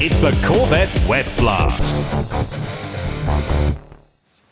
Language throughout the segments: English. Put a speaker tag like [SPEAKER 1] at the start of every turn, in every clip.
[SPEAKER 1] It's the Corvette Web Blast.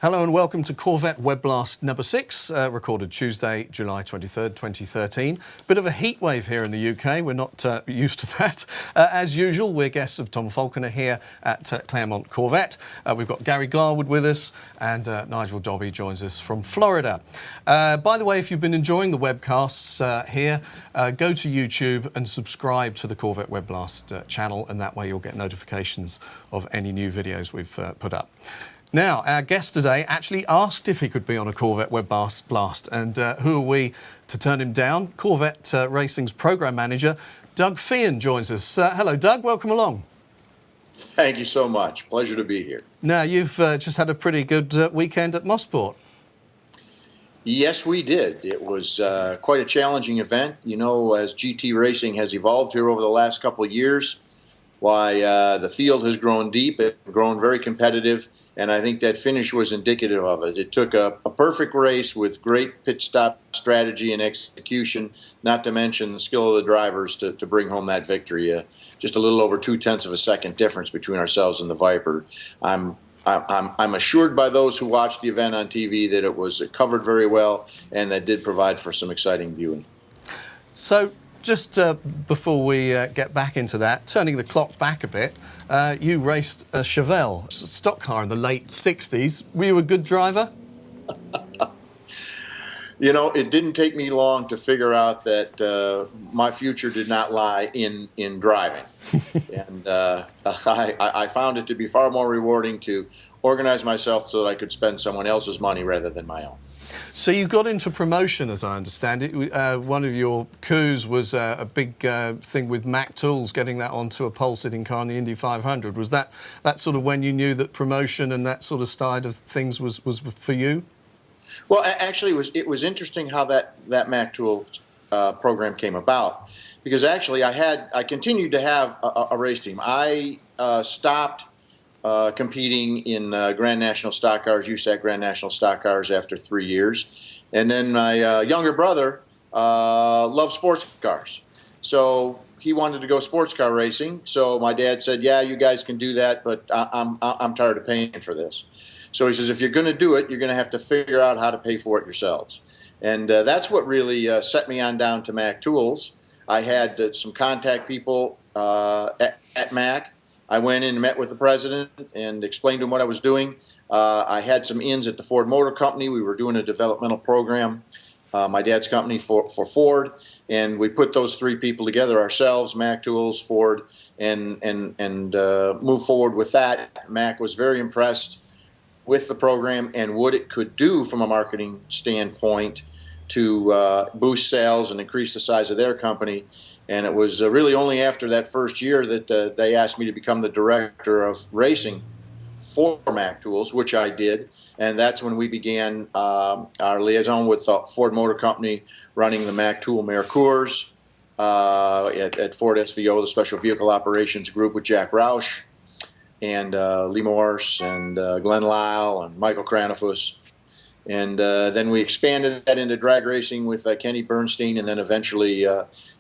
[SPEAKER 2] Hello and welcome to Corvette Web Blast number 6, recorded Tuesday, July 23rd, 2013. Bit of a heat wave here in the UK. We're not used to that. As usual, we're guests of Tom Falconer here at Claremont Corvette. We've got Gary Garwood with us, and Nigel Dobbie joins us from Florida. By the way, if you've been enjoying the webcasts here, go to YouTube and subscribe to the Corvette Web Blast channel, and that way you'll get notifications of any new videos we've put up. Now, our guest today actually asked if he could be on a Corvette Web Blast, and who are we to turn him down? Corvette Racing's program manager, Doug Fehan, joins us. Hello, Doug. Welcome along.
[SPEAKER 3] Thank you so much. Pleasure to be here.
[SPEAKER 2] Now, you've just had a pretty good weekend at Mosport.
[SPEAKER 3] Yes, we did. It was quite a challenging event. You know, as GT racing has evolved here over the last couple of years, why the field has grown deep, it's grown very competitive. And I think that finish was indicative of it. It took a perfect race with great pit stop strategy and execution, not to mention the skill of the drivers to bring home that victory. Just a little over 0.2 of a second difference between ourselves and the Viper. I'm assured by those who watched the event on TV that it was covered very well and that did provide for some exciting viewing.
[SPEAKER 2] So, just before we get back into that, turning the clock back a bit, you raced a Chevelle, stock car in the late 60s. Were you a good driver?
[SPEAKER 3] You know, it didn't take me long to figure out that my future did not lie in driving. And I found it to be far more rewarding to organize myself so that I could spend someone else's money rather than my own.
[SPEAKER 2] So you got into promotion, as I understand it. One of your coups was a big thing with Mac Tools, getting that onto a pole-sitting car in the Indy 500. Was that sort of when you knew that promotion and that sort of side of things was for you?
[SPEAKER 3] Well, actually, it was interesting how that Mac Tools program came about, because actually I continued to have a race team. I stopped competing in Grand National Stock Cars, USAC Grand National Stock Cars after 3 years. And then my younger brother loved sports cars. So he wanted to go sports car racing. So my dad said, yeah, you guys can do that, but I'm tired of paying for this. So he says, if you're going to do it, you're going to have to figure out how to pay for it yourselves. And that's what really set me on down to Mac Tools. I had some contact people at Mac. I went in and met with the president and explained to him what I was doing. I had some ins at the Ford Motor Company. We were doing a developmental program, my dad's company for Ford, and we put those three people together ourselves, Mac Tools, Ford, and moved forward with that. Mac was very impressed with the program and what it could do from a marketing standpoint to boost sales and increase the size of their company. And it was really only after that first year that they asked me to become the director of racing for Mac Tools, which I did. And that's when we began our liaison with Ford Motor Company, running the Mac Tool Mercures at Ford SVO, the Special Vehicle Operations Group, with Jack Roush and Lee Morse and Glenn Lyle and Michael Cranifus. And then we expanded that into drag racing with Kenny Bernstein, and then eventually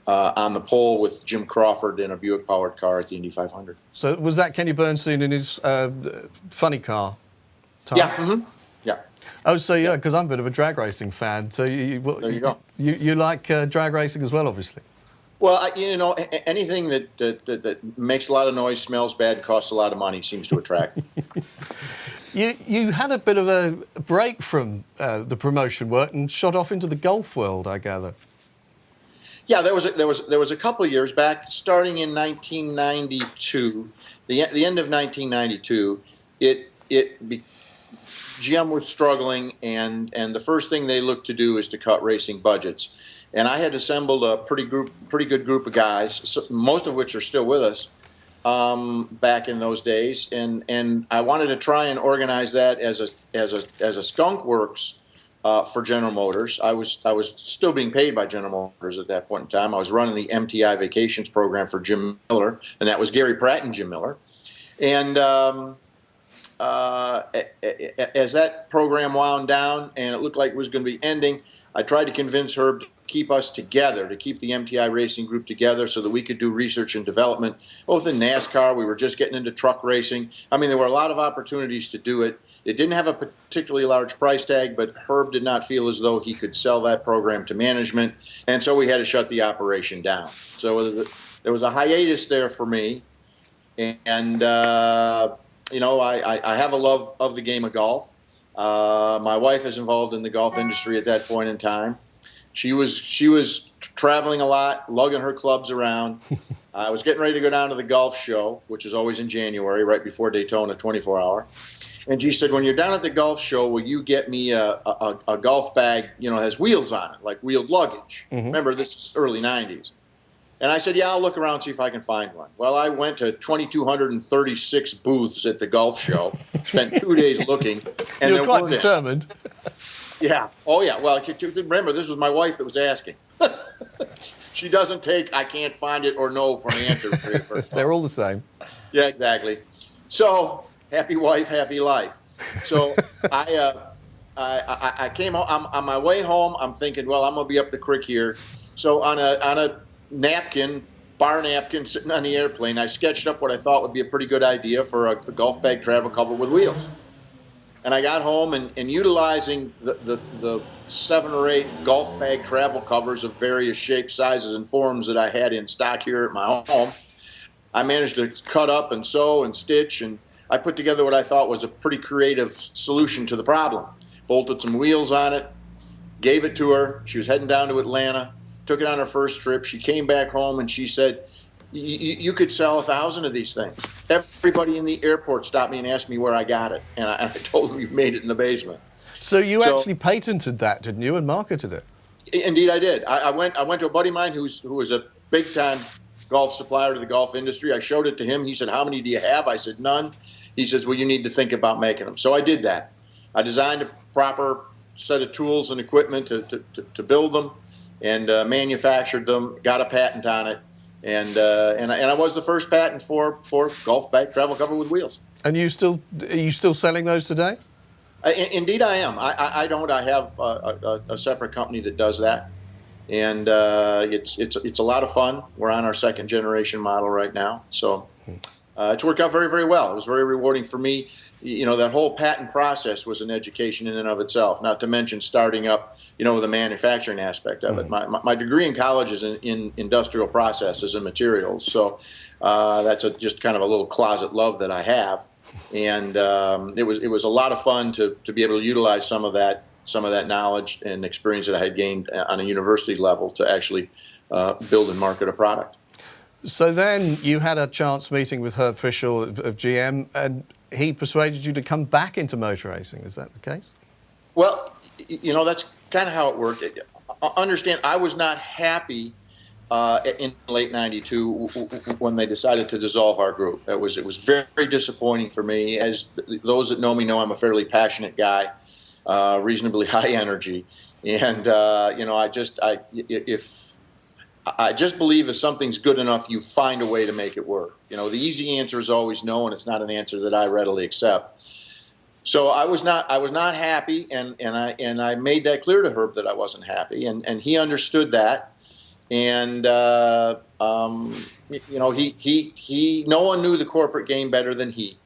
[SPEAKER 3] on the pole with Jim Crawford in a Buick-powered car at the Indy 500.
[SPEAKER 2] So was that Kenny Bernstein in his funny car type?
[SPEAKER 3] Yeah. Mm-hmm. Yeah.
[SPEAKER 2] Oh, so yeah, because I'm a bit of a drag racing fan. So
[SPEAKER 3] there you go.
[SPEAKER 2] You like drag racing as well, obviously.
[SPEAKER 3] Well, you know, anything that makes a lot of noise, smells bad, costs a lot of money seems to attract.
[SPEAKER 2] You had a bit of a break from the promotion work and shot off into the golf world, I gather.
[SPEAKER 3] Yeah, there was a couple of years back, starting in 1992, the end of 1992. GM was struggling, and the first thing they looked to do is to cut racing budgets. And I had assembled a pretty good group of guys, most of which are still with us, back in those days, and I wanted to try and organize that as a skunk works for General Motors. I was still being paid by General Motors at that point in time. I was running the MTI Vacations program for Jim Miller, and that was Gary Pratt and Jim Miller. And as that program wound down and it looked like it was going to be ending, I tried to convince Herb keep us together, to keep the MTI Racing Group together so that we could do research and development, both in NASCAR. We were just getting into truck racing. I mean, there were a lot of opportunities to do it. It didn't have a particularly large price tag, but Herb did not feel as though he could sell that program to management, and so we had to shut the operation down. So there was a hiatus there for me, and you know, I have a love of the game of golf. My wife is involved in the golf industry at that point in time. She was traveling a lot, lugging her clubs around. I was getting ready to go down to the golf show, which is always in January, right before Daytona 24-hour. And she said, when you're down at the golf show, will you get me a golf bag, you know, has wheels on it, like wheeled luggage? Mm-hmm. Remember, this is early 90s. And I said, yeah, I'll look around, see if I can find one. Well, I went to 2,236 booths at the golf show, spent 2 days looking. And
[SPEAKER 2] you're quite determined.
[SPEAKER 3] Yeah. Oh, yeah. Well, remember, this was my wife that was asking. She doesn't take I can't find it or no for an answer.
[SPEAKER 2] They're all the same.
[SPEAKER 3] Yeah, exactly. So, happy wife, happy life. So I came home. I'm on my way home. I'm thinking, well, I'm going to be up the creek here. So on a napkin, bar napkin sitting on the airplane, I sketched up what I thought would be a pretty good idea for a golf bag travel cover with wheels. And I got home and utilizing the 7 or 8 golf bag travel covers of various shapes, sizes, and forms that I had in stock here at my home, I managed to cut up and sew and stitch, and I put together what I thought was a pretty creative solution to the problem. Bolted some wheels on it, gave it to her. She was heading down to Atlanta, took it on her first trip. She came back home and she said, you could sell 1,000 of these things. Everybody in the airport stopped me and asked me where I got it. And I told them you made it in the basement.
[SPEAKER 2] So you actually patented that, didn't you, and marketed it?
[SPEAKER 3] Indeed, I did. I went to a buddy of mine who was a big-time golf supplier to the golf industry. I showed it to him. He said, how many do you have? I said, none. He says, well, you need to think about making them. So I did that. I designed a proper set of tools and equipment to build them and manufactured them, got a patent on it. And I was the first patent for golf bag travel cover with wheels. And
[SPEAKER 2] are you still selling those today?
[SPEAKER 3] Indeed, I am. I don't. I have a separate company that does that, and it's a lot of fun. We're on our 2nd generation model right now, so it's worked out very, very well. It was very rewarding for me. You know, that whole patent process was an education in and of itself, not to mention starting up, you know, the manufacturing aspect of it. My degree in college is in industrial processes and materials, so that's just kind of a little closet love that I have. And it was a lot of fun to be able to utilize some of that knowledge and experience that I had gained on a university level to actually build and market a product.
[SPEAKER 2] So then you had a chance meeting with Herb Fischel of GM, and he persuaded you to come back into motor racing. Is that the case?
[SPEAKER 3] Well, you know, that's kind of how it worked. Understand, I was not happy in late '92 when they decided to dissolve our group. It was very disappointing for me. As those that know me know, I'm a fairly passionate guy, reasonably high energy, and you know, I just believe if something's good enough, you find a way to make it work. You know, the easy answer is always no, and it's not an answer that I readily accept. So I was not happy, and I made that clear to Herb that I wasn't happy, and he understood that. And you know, he no one knew the corporate game better than he,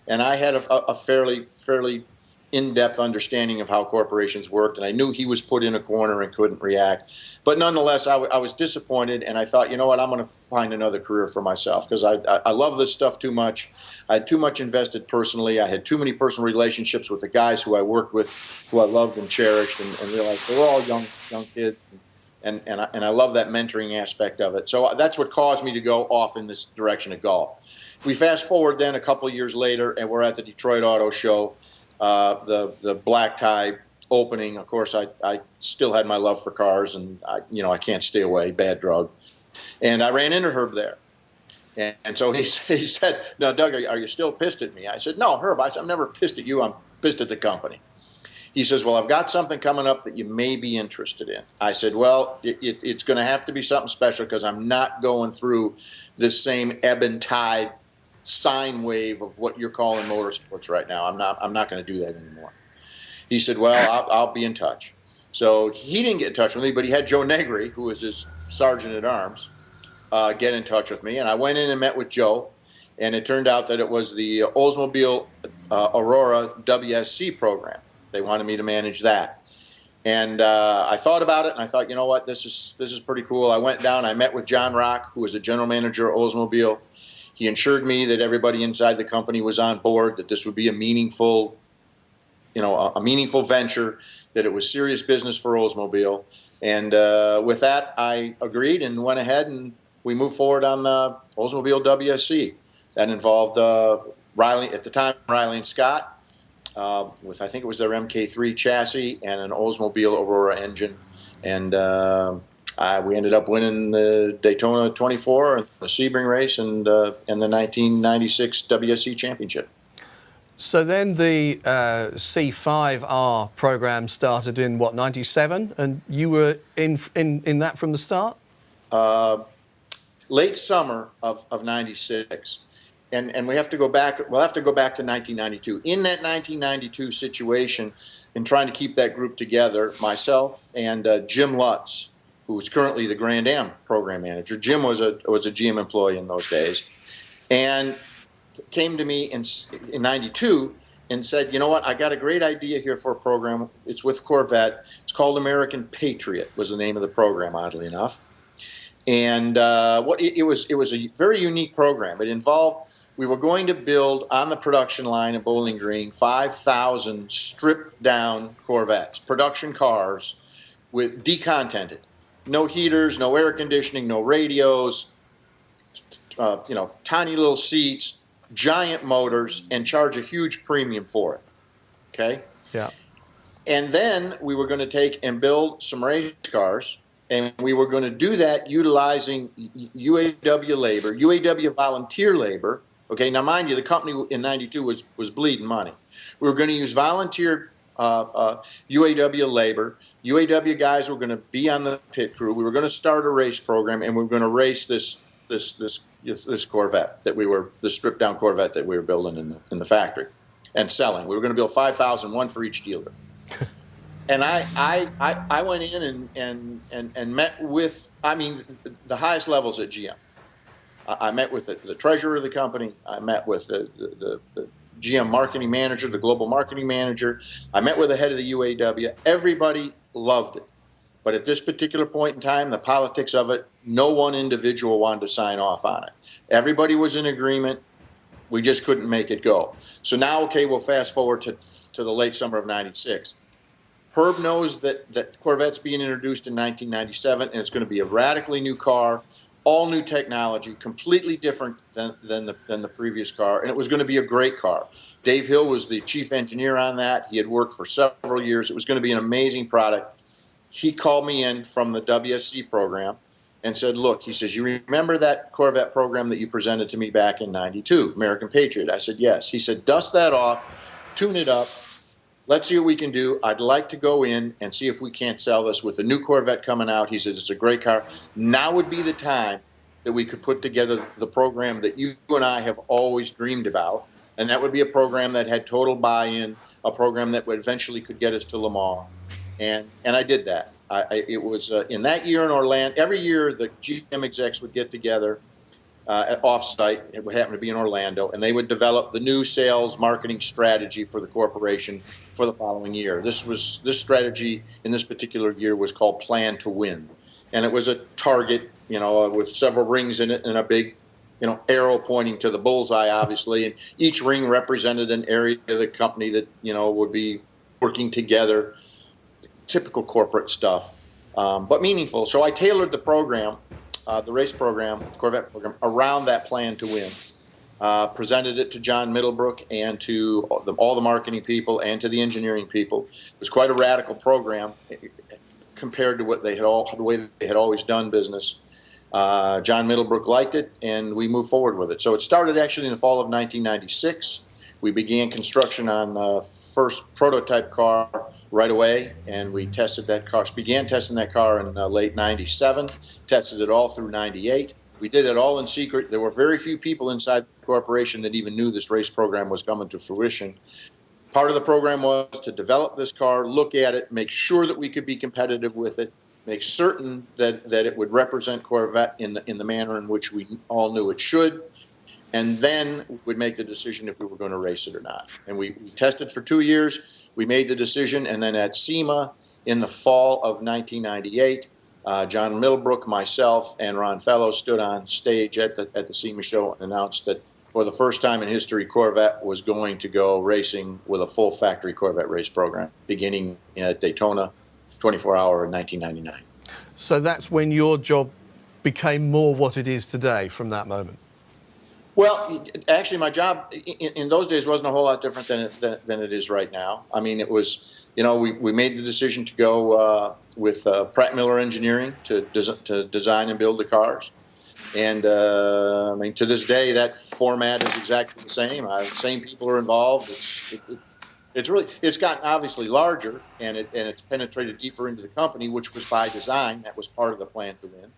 [SPEAKER 3] and I had a fairly in-depth understanding of how corporations worked, and I knew he was put in a corner and couldn't react. But nonetheless, I was disappointed, and I thought, you know what, I'm going to find another career for myself, because I love this stuff too much. I had too much invested personally. I had too many personal relationships with the guys who I worked with, who I loved and cherished, and realized they were all young kids. And I love that mentoring aspect of it. So that's what caused me to go off in this direction of golf. We fast forward then a couple of years later, and we're at the Detroit Auto Show, the black tie opening. Of course, I still had my love for cars, and I can't stay away, bad drug. And I ran into Herb there. And so he said, "No, Doug, are you still pissed at me?" I said, "No, Herb, I'm never pissed at you. I'm pissed at the company." He says, "Well, I've got something coming up that you may be interested in." I said, "Well, it's going to have to be something special, because I'm not going through this same ebb and tide sine wave of what you're calling motorsports right now. I'm not going to do that anymore." He said, "Well, I'll be in touch." So he didn't get in touch with me, but he had Joe Negri, who was his sergeant at arms, get in touch with me. And I went in and met with Joe, and it turned out that it was the Oldsmobile Aurora WSC program. They wanted me to manage that. And I thought about it, and I thought, you know what, this is pretty cool. I went down, I met with John Rock, who was the general manager of Oldsmobile. He assured me that everybody inside the company was on board, that this would be a meaningful, a meaningful venture, that it was serious business for Oldsmobile. And with that, I agreed and went ahead, and we moved forward on the Oldsmobile WSC. That involved Riley, at the time, Riley and Scott, with, I think it was their MK3 chassis and an Oldsmobile Aurora engine. And we ended up winning the Daytona 24, the Sebring race, and the 1996 WSC championship.
[SPEAKER 2] So then the C5R program started in, what, 97? And you were in that from the start?
[SPEAKER 3] Late summer of 96. And we have to go back, we'll have to go back to 1992. In that 1992 situation, in trying to keep that group together, myself and Jim Lutz, who is currently the Grand Am program manager. Jim was a GM employee in those days, and came to me in 92 and said, you know what, I got a great idea here for a program. It's with Corvette. It's called American Patriot, was the name of the program, oddly enough. And it was a very unique program. It involved, we were going to build on the production line at Bowling Green 5,000 stripped down Corvettes, production cars with decontented. No heaters, no air conditioning, no radios, tiny little seats, giant motors, and charge a huge premium for it. Okay?
[SPEAKER 2] Yeah.
[SPEAKER 3] And then we were going to take and build some race cars, and we were going to do that utilizing UAW labor, UAW volunteer labor. Okay, now mind you, the company in 92 was bleeding money. We were going to use volunteer UAW labor. UAW guys were going to be on the pit crew. We were going to start a race program, and we were going to race this Corvette the stripped down Corvette that we were building in the factory and selling. We were going to build 5,000, one for each dealer. And I went in and met with, the highest levels at GM. I met with the treasurer of the company. I met with the GM marketing manager, the global marketing manager. I met with the head of the UAW. Everybody loved it. But at this particular point in time, the politics of it, no one individual wanted to sign off on it. Everybody was in agreement. We just couldn't make it go. So now, okay, we'll fast forward to the late summer of 96. Herb knows that Corvette's being introduced in 1997, and it's going to be a radically new car, all new technology, completely different than the previous car, and it was going to be a great car. Dave Hill was the chief engineer on that. He had worked for several years. It was going to be an amazing product. He called me in from the WSC program and said, look, he says, you remember that Corvette program that you presented to me back in 92, American Patriot? I said, yes. He said, dust that off, tune it up. Let's see what we can do. I'd like to go in and see if we can't sell this with a new Corvette coming out. He says, it's a great car. Now would be the time that we could put together the program that you and I have always dreamed about. And that would be a program that had total buy-in, a program that would eventually could get us to Le Mans. And I did that. It was in that year in Orlando. Every year the GM execs would get together off-site. It would happen to be in Orlando, and they would develop the new sales marketing strategy for the corporation for the following year. This strategy in this particular year was called Plan to Win, and it was a target, with several rings in it and a big, arrow pointing to the bullseye, obviously, and each ring represented an area of the company that would be working together. Typical corporate stuff, but meaningful. So I tailored the program, the race program, Corvette program, around that Plan to Win. Presented it to John Middlebrook and to all the marketing people and to the engineering people. It was quite a radical program compared to what the way they had always done business. John Middlebrook liked it, and we moved forward with it. So it started actually in the fall of 1996. We began construction on the first prototype car right away, and we tested that car. Began testing that car in late '97. Tested it all through '98. We did it all in secret. There were very few people inside the corporation that even knew this race program was coming to fruition. part of the program was to develop this car, look at it, make sure that we could be competitive with it, make certain that it would represent Corvette in the manner in which we all knew it should, and then we would make the decision if we were going to race it or not. And we tested for 2 years. We made the decision, and then at SEMA in the fall of 1998, John Middlebrook, myself, and Ron Fellows stood on stage at the SEMA show and announced that for the first time in history, Corvette was going to go racing with a full factory Corvette race program, beginning at Daytona, 24-hour in 1999.
[SPEAKER 2] So that's when your job became more what it is today from that moment?
[SPEAKER 3] Well, actually, my job in those days wasn't a whole lot different than it is right now. I mean, it was, we made the decision to go with Pratt Miller Engineering to design and build the cars. And I mean, to this day, that format is exactly the same. Same people are involved. It's gotten obviously larger, and it's penetrated deeper into the company, which was by design. That was part of the plan to win.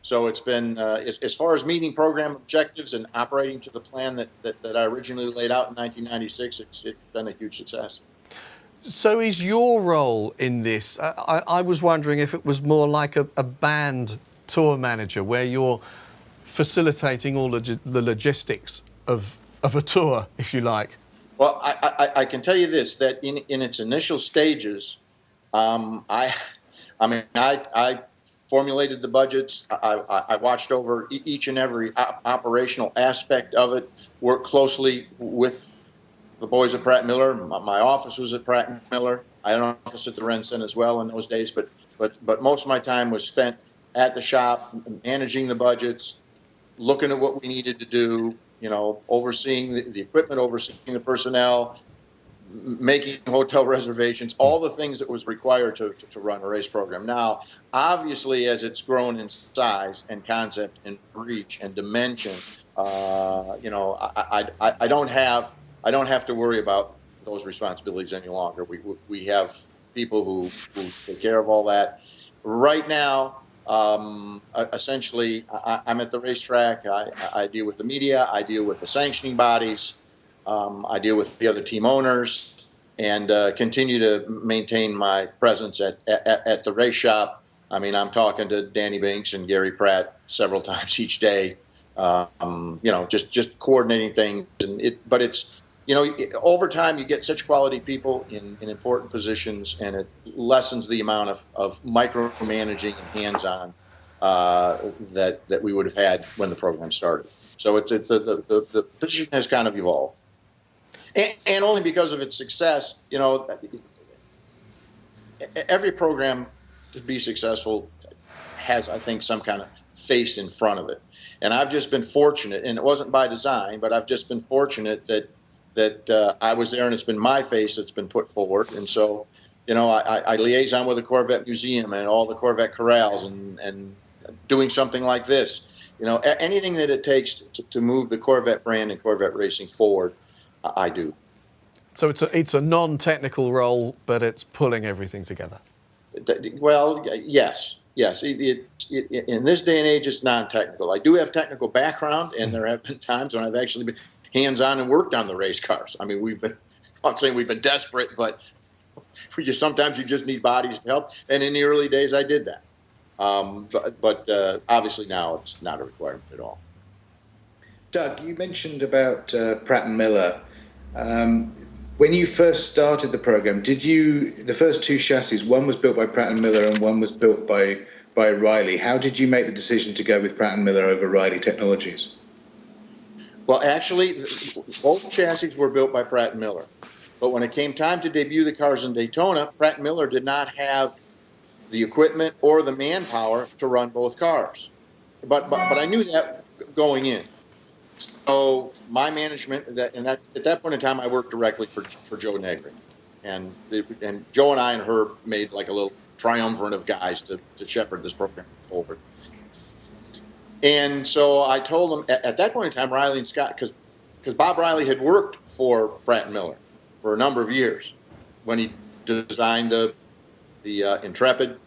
[SPEAKER 3] So it's been, as far as meeting program objectives and operating to the plan that I originally laid out in 1996, it's been a huge success.
[SPEAKER 2] So is your role in this, I was wondering if it was more like a band tour manager where you're facilitating all the logistics of a tour, if you like.
[SPEAKER 3] Well, I can tell you this, that in its initial stages, I formulated the budgets. I watched over each and every operational aspect of it, worked closely with the boys at Pratt Miller. My office was at Pratt Miller. I had an office at the Renson as well in those days, but most of my time was spent at the shop, managing the budgets, looking at what we needed to do, overseeing the equipment, overseeing the personnel, making hotel reservations, all the things that was required to run a race program. Now, obviously, as it's grown in size and concept and reach and dimension, I don't have to worry about those responsibilities any longer. We have people who take care of all that. Right now, essentially, I'm at the racetrack. I deal with the media. I deal with the sanctioning bodies. I deal with the other team owners, and continue to maintain my presence at the race shop. I mean, I'm talking to Danny Binks and Gary Pratt several times each day. Just coordinating things. But it's over time you get such quality people in important positions, and it lessens the amount of micromanaging and hands-on that we would have had when the program started. So the position has kind of evolved. And only because of its success, every program to be successful has, I think, some kind of face in front of it. And I've just been fortunate, and it wasn't by design, but I've just been fortunate that I was there, and it's been my face that's been put forward. And so, I liaison with the Corvette Museum and all the Corvette corrals and doing something like this. Anything that it takes to move the Corvette brand and Corvette racing forward, I do. So
[SPEAKER 2] it's a non-technical role, but it's pulling everything together.
[SPEAKER 3] Well, yes. In this day and age, it's non-technical. I do have technical background, and there have been times when I've actually been hands-on and worked on the race cars. I mean, I'm not saying we've been desperate, but sometimes you just need bodies to help. And in the early days, I did that. But obviously now it's not a requirement at all.
[SPEAKER 4] Doug, you mentioned about Pratt & Miller. When you first started the program, the first two chassis, one was built by Pratt & Miller and one was built by Riley. How did you make the decision to go with Pratt & Miller over Riley Technologies?
[SPEAKER 3] Well, actually, both chassis were built by Pratt & Miller. But when it came time to debut the cars in Daytona, Pratt & Miller did not have the equipment or the manpower to run both cars. But I knew that going in. So my management, at that point in time, I worked directly for Joe Negri. And Joe and I and Herb made like a little triumvirate of guys to shepherd this program forward. And so I told them at that point in time, Riley and Scott, because Bob Riley had worked for Pratt & Miller for a number of years when he designed the Intrepid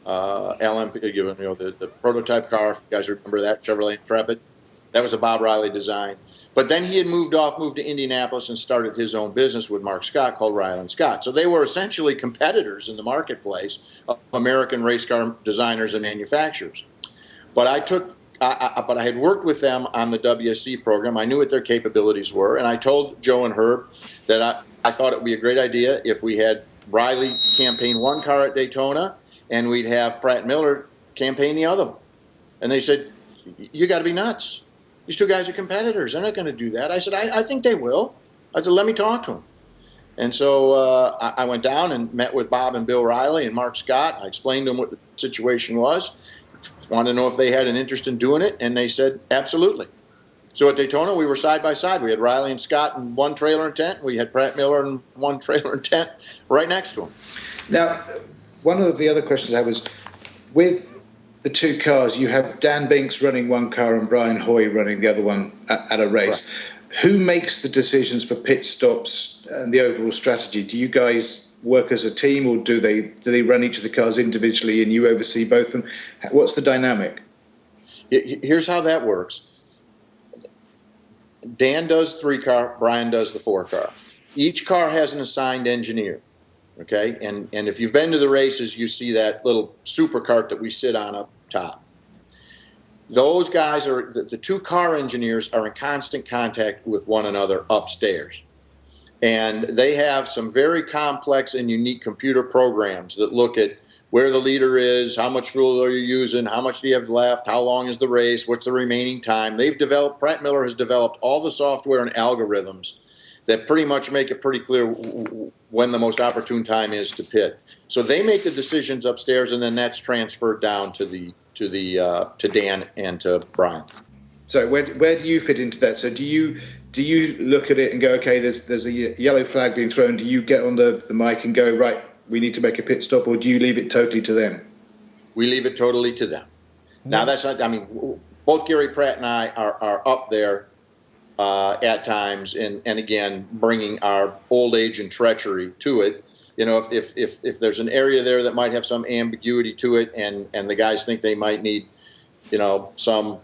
[SPEAKER 3] LMP, the prototype car, if you guys remember that, Chevrolet Intrepid. That was a Bob Riley design. But then he had moved to Indianapolis and started his own business with Mark Scott called Riley and Scott. So they were essentially competitors in the marketplace of American race car designers and manufacturers. But I had worked with them on the WSC program. I knew what their capabilities were, and I told Joe and Herb that I thought it would be a great idea if we had Riley campaign one car at Daytona, and we'd have Pratt Miller campaign the other one. And they said, "You got to be nuts. These two guys are competitors. They're not going to do that." I said, I think they will. I said, "Let me talk to them." And so I went down and met with Bob and Bill Riley and Mark Scott. I explained to them what the situation was. Wanted to know if they had an interest in doing it, and they said, absolutely. So at Daytona, we were side by side. We had Riley and Scott in one trailer and tent. We had Pratt Miller in one trailer and tent right next to them.
[SPEAKER 4] Now, one of the other questions I had was, with the two cars, you have Dan Binks running one car and Brian Hoy running the other one at a race. Right. Who makes the decisions for pit stops and the overall strategy? Do you guys work as a team, or do they run each of the cars individually and you oversee both of them? What's the dynamic?
[SPEAKER 3] Here's how that works. Dan does 3-car, Brian does the 4-car. Each car has an assigned engineer. Okay, and if you've been to the races, you see that little super cart that we sit on up top. Those guys are, the 2 car engineers are in constant contact with one another upstairs. And they have some very complex and unique computer programs that look at where the leader is, how much fuel are you using, how much do you have left, how long is the race, what's the remaining time. Pratt Miller has developed all the software and algorithms that pretty much make it pretty clear when the most opportune time is to pit. So they make the decisions upstairs, and then that's transferred down to Dan and to Brian. So
[SPEAKER 4] where do you fit into that? So do you look at it and go, okay, there's a yellow flag being thrown? Do you get on the mic and go, right, we need to make a pit stop, or do you leave it totally to them?
[SPEAKER 3] We leave it totally to them. Now that's not. I mean, both Gary Pratt and I are up there at times, and again, bringing our old age and treachery to it. You know, if there's an area there that might have some ambiguity to it, and the guys think they might need, some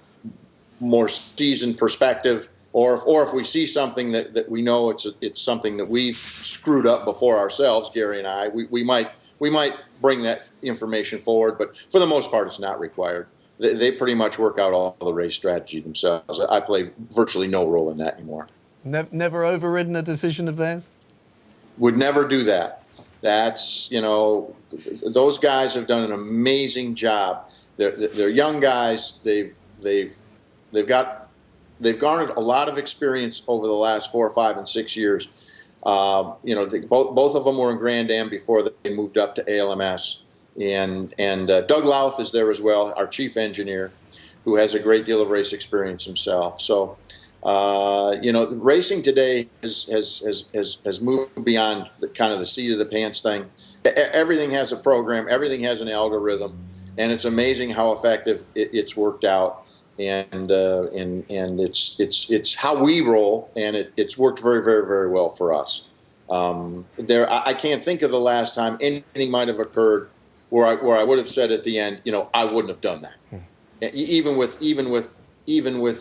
[SPEAKER 3] more seasoned perspective, or if we see something that we know it's something that we've screwed up before ourselves, Gary and I, we might bring that information forward, but for the most part, it's not required. They pretty much work out all the race strategy themselves. I play virtually no role in that anymore.
[SPEAKER 2] Never overridden a decision of theirs?
[SPEAKER 3] Would never do that. That's, those guys have done an amazing job. They're young guys. They've garnered a lot of experience over the last 4, 5, and 6 years. Both of them were in Grand Am before they moved up to ALMS. And Doug Louth is there as well, our chief engineer, who has a great deal of race experience himself. So, racing today has moved beyond the seat of the pants thing. Everything has a program, everything has an algorithm, and it's amazing how effective it's worked out. And it's how we roll, and it's worked very, very, very well for us. I can't think of the last time anything might have occurred where I would have said at the end, I wouldn't have done that. Even with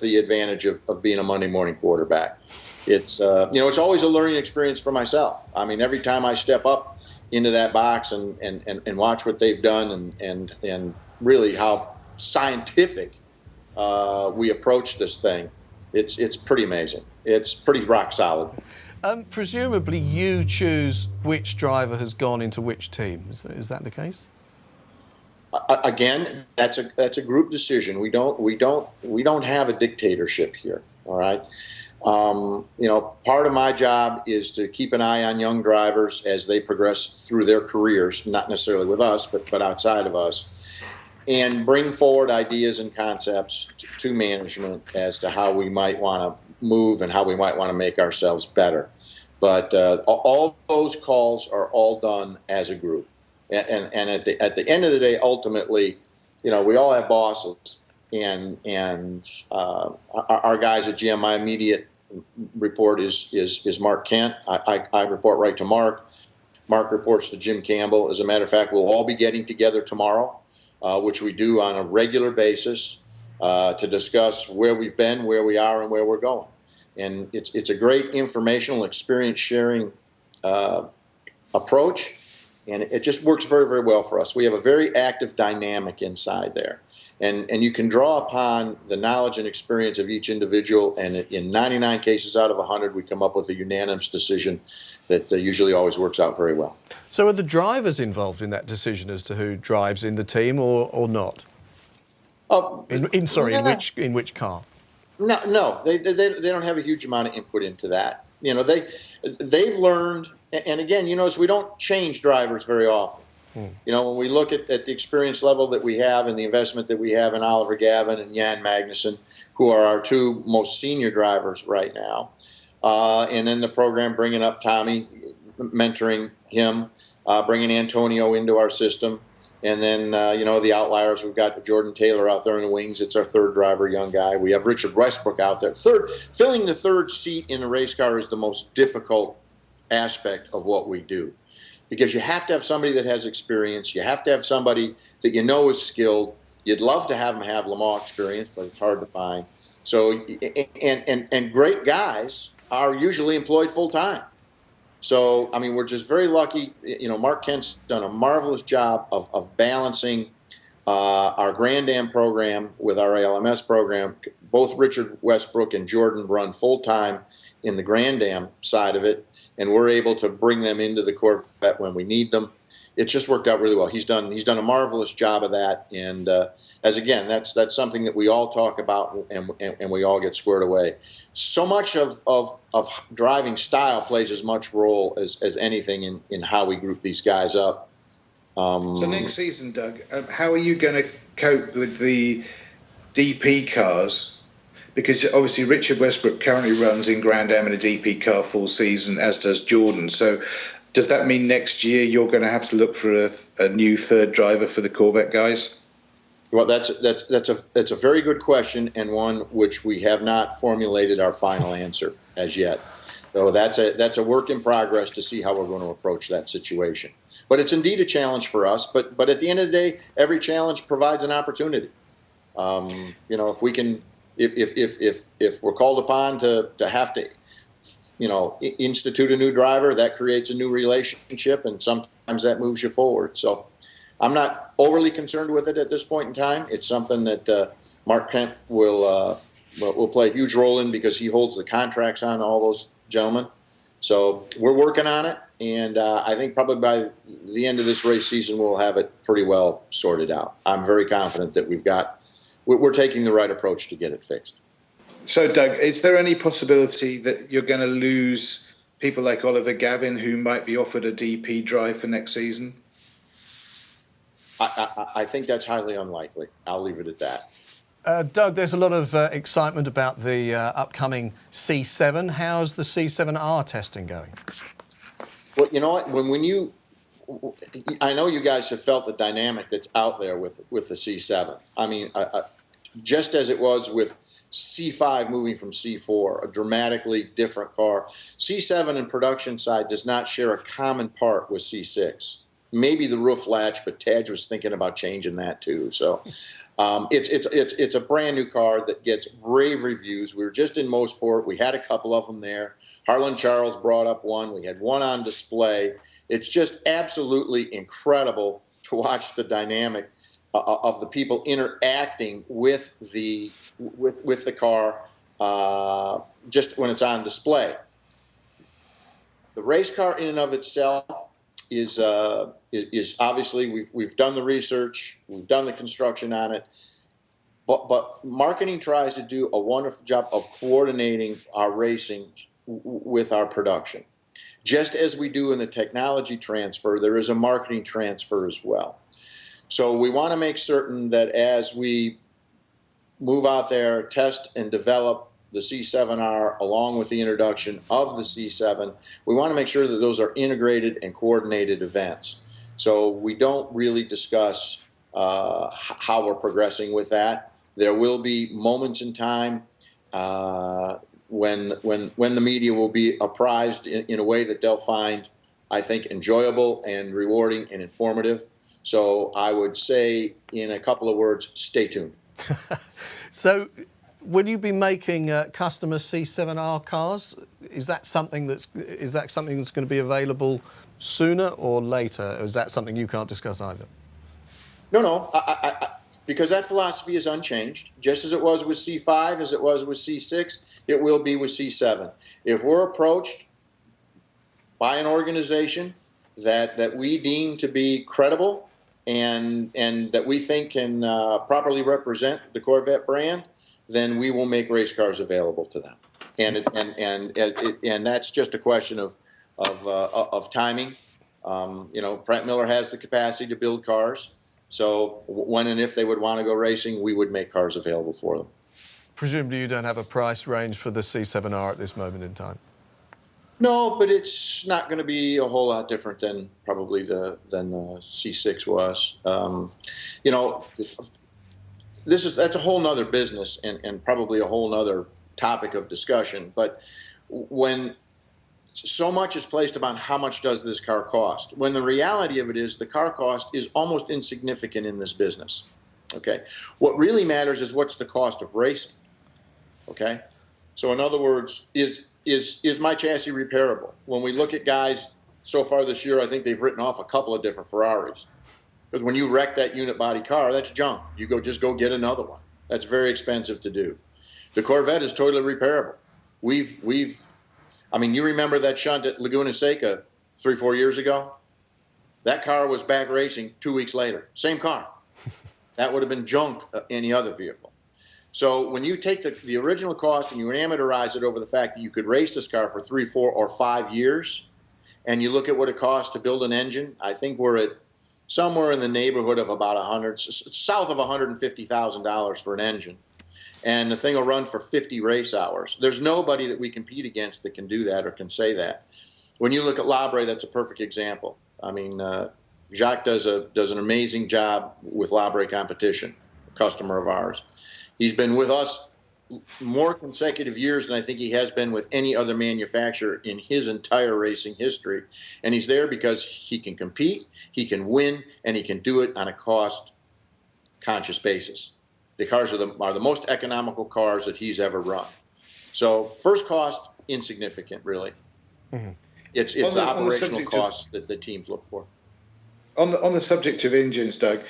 [SPEAKER 3] the advantage of being a Monday morning quarterback, it's always a learning experience for myself. I mean, every time I step up into that box and watch what they've done and really how scientific we approach this thing, it's pretty amazing. It's pretty rock solid.
[SPEAKER 2] Presumably, you choose which driver has gone into which team. Is that the case?
[SPEAKER 3] Again, that's a group decision. We don't have a dictatorship here. All right. Part of my job is to keep an eye on young drivers as they progress through their careers, not necessarily with us, but outside of us, and bring forward ideas and concepts to management as to how we might want to move and how we might want to make ourselves better. But all those calls are all done as a group. And at the end of the day, ultimately, we all have bosses, and our guys at GM, my immediate report is Mark Kent. I report right to Mark. Mark reports to Jim Campbell. As a matter of fact, we'll all be getting together tomorrow, which we do on a regular basis. to discuss where we've been, where we are, and where we're going. And it's a great informational experience sharing approach, and it just works very, very well for us. We have a very active dynamic inside there. And you can draw upon the knowledge and experience of each individual, and in 99 cases out of 100, we come up with a unanimous decision that usually always works out very well.
[SPEAKER 2] So are the drivers involved in that decision as to who drives in the team or not? In which car?
[SPEAKER 3] No, they don't have a huge amount of input into that. You know, they've learned, and again, you notice we don't change drivers very often. You know, when we look at the experience level that we have and the investment that we have in Oliver Gavin and Jan Magnussen, who are our two most senior drivers right now, and then the program bringing up Tommy, mentoring him, bringing Antonio into our system, and then, you know, the outliers, we've got Jordan Taylor out there in the wings. It's our third driver, young guy. We have Richard Westbrook out there. Filling the third seat in a race car is the most difficult aspect of what we do, because you have to have somebody that has experience. You have to have somebody that you know is skilled. You'd love to have them have Le Mans experience, but it's hard to find. So, and great guys are usually employed full time. So, I mean, we're just very lucky. You know, Mark Kent's done a marvelous job of balancing our Grand Am program with our ALMS program. Both Richard Westbrook and Jordan run full time in the Grand Am side of it, and we're able to bring them into the Corvette when we need them. It's just worked out really well. He's done a marvelous job of that, and that's something that we all talk about and we all get squared away. So much of driving style plays as much role as anything in how we group these guys up.
[SPEAKER 4] So next season, Doug, how are you going to cope with the DP cars? Because obviously Richard Westbrook currently runs in Grand Am in a DP car full season, as does Jordan. So does that mean next year you're going to have to look for a new third driver for the Corvette guys?
[SPEAKER 3] Well, that's a very good question, and one which we have not formulated our final answer as yet. So that's a work in progress to see how we're going to approach that situation. But it's indeed a challenge for us. But at the end of the day, every challenge provides an opportunity. You know, if we can, if we're called upon to have to, you know, institute a new driver, that creates a new relationship, and sometimes that moves you forward. So I'm not overly concerned with it at this point in time. It's something that Mark Kent will play a huge role in, because he holds the contracts on all those gentlemen. So we're working on it, and I think probably by the end of this race season we'll have it pretty well sorted out. I'm very confident that we're taking the right approach to get it fixed.
[SPEAKER 4] So, Doug, is there any possibility that you're going to lose people like Oliver Gavin, who might be offered a DP drive for next season?
[SPEAKER 3] I think that's highly unlikely. I'll leave it at that.
[SPEAKER 2] Doug, there's a lot of excitement about the upcoming C7. How's the C7R testing going?
[SPEAKER 3] Well, you know what? I know you guys have felt the dynamic that's out there with the C7. I mean, just as it was with C5 moving from C4, a dramatically different car. C7 in production side does not share a common part with C6. Maybe the roof latch, but Taj was thinking about changing that too. So it's a brand new car that gets rave reviews. We were just in Mosport. We had a couple of them there. Harlan Charles brought up one. We had one on display. It's just absolutely incredible to watch the dynamic of the people interacting with the car just when it's on display. The race car in and of itself is obviously we've done the research, we've done the construction on it, but marketing tries to do a wonderful job of coordinating our racing with our production. Just as we do in the technology transfer, there is a marketing transfer as well. So we want to make certain that as we move out there, test and develop the C7R along with the introduction of the C7, we want to make sure that those are integrated and coordinated events. So we don't really discuss how we're progressing with that. There will be moments in time when the media will be apprised in a way that they'll find, I think, enjoyable and rewarding and informative. So I would say, in a couple of words, stay tuned.
[SPEAKER 2] So, will you be making customer C7R cars? Is that something that's going to be available sooner or later? Or is that something you can't discuss either?
[SPEAKER 3] No. Because that philosophy is unchanged, just as it was with C5, as it was with C6, it will be with C7. If we're approached by an organization that we deem to be credible and that we think can properly represent the Corvette brand, then we will make race cars available to them. And that's just a question of timing. Pratt Miller has the capacity to build cars. So when and if they would want to go racing, we would make cars available for them.
[SPEAKER 2] Presumably you don't have a price range for the C7R at this moment in time.
[SPEAKER 3] No, but it's not going to be a whole lot different than probably the C6 was. That's a whole nother business and probably a whole nother topic of discussion. But when so much is placed upon how much does this car cost, when the reality of it is the car cost is almost insignificant in this business. Okay, what really matters is what's the cost of racing. Okay, so in other words, is my chassis repairable? When we look at guys so far this year, I think they've written off a couple of different Ferraris, because when you wreck that unit body car, that's junk. You just go get another one. That's very expensive to do. The Corvette is totally repairable. You remember that shunt at Laguna Seca 3-4 years ago? That car was back racing 2 weeks later. Same car. That would have been junk any other vehicle. So when you take the original cost and you amortize it over the fact that you could race this car for 3, 4, or 5 years, and you look at what it costs to build an engine, I think we're at somewhere in the neighborhood of about south of $150,000 for an engine. And the thing will run for 50 race hours. There's nobody that we compete against that can do that or can say that. When you look at Labre, that's a perfect example. Jacques does an amazing job with Labre Competition, a customer of ours. He's been with us more consecutive years than I think he has been with any other manufacturer in his entire racing history. And he's there because he can compete, he can win, and he can do it on a cost-conscious basis. The cars are the most economical cars that he's ever run. So first cost, insignificant, really. Mm-hmm. It's the operational costs that the teams look for.
[SPEAKER 4] On the subject of engines, Doug,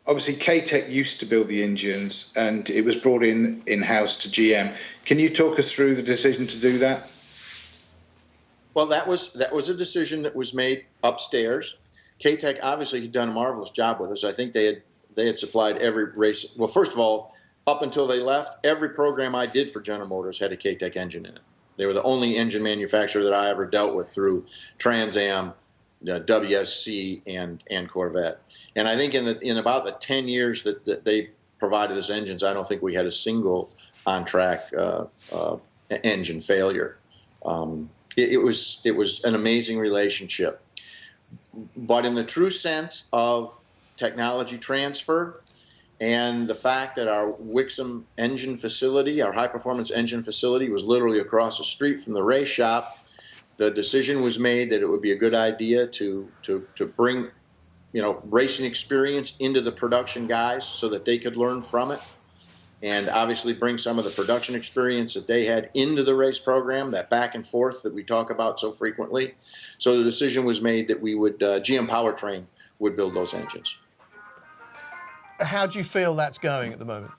[SPEAKER 4] obviously K-Tech used to build the engines and it was brought in-house to GM. Can you talk us through the decision to do that?
[SPEAKER 3] Well, that was a decision that was made upstairs. K-Tech obviously had done a marvelous job with us. I think they had supplied every race. Well, first of all, up until they left, every program I did for General Motors had a K-Tech engine in it. They were the only engine manufacturer that I ever dealt with through Trans Am, WSC, and Corvette. And I think in about the 10 years that they provided us engines, I don't think we had a single on-track engine failure. It was an amazing relationship. But in the true sense of technology transfer and the fact that our Wixom engine facility, our high-performance engine facility, was literally across the street from the race shop, the decision was made that it would be a good idea to bring, racing experience into the production guys so that they could learn from it, and obviously bring some of the production experience that they had into the race program, that back and forth that we talk about so frequently. So the decision was made that we would, GM Powertrain would build those engines.
[SPEAKER 2] How do you feel that's going at the moment?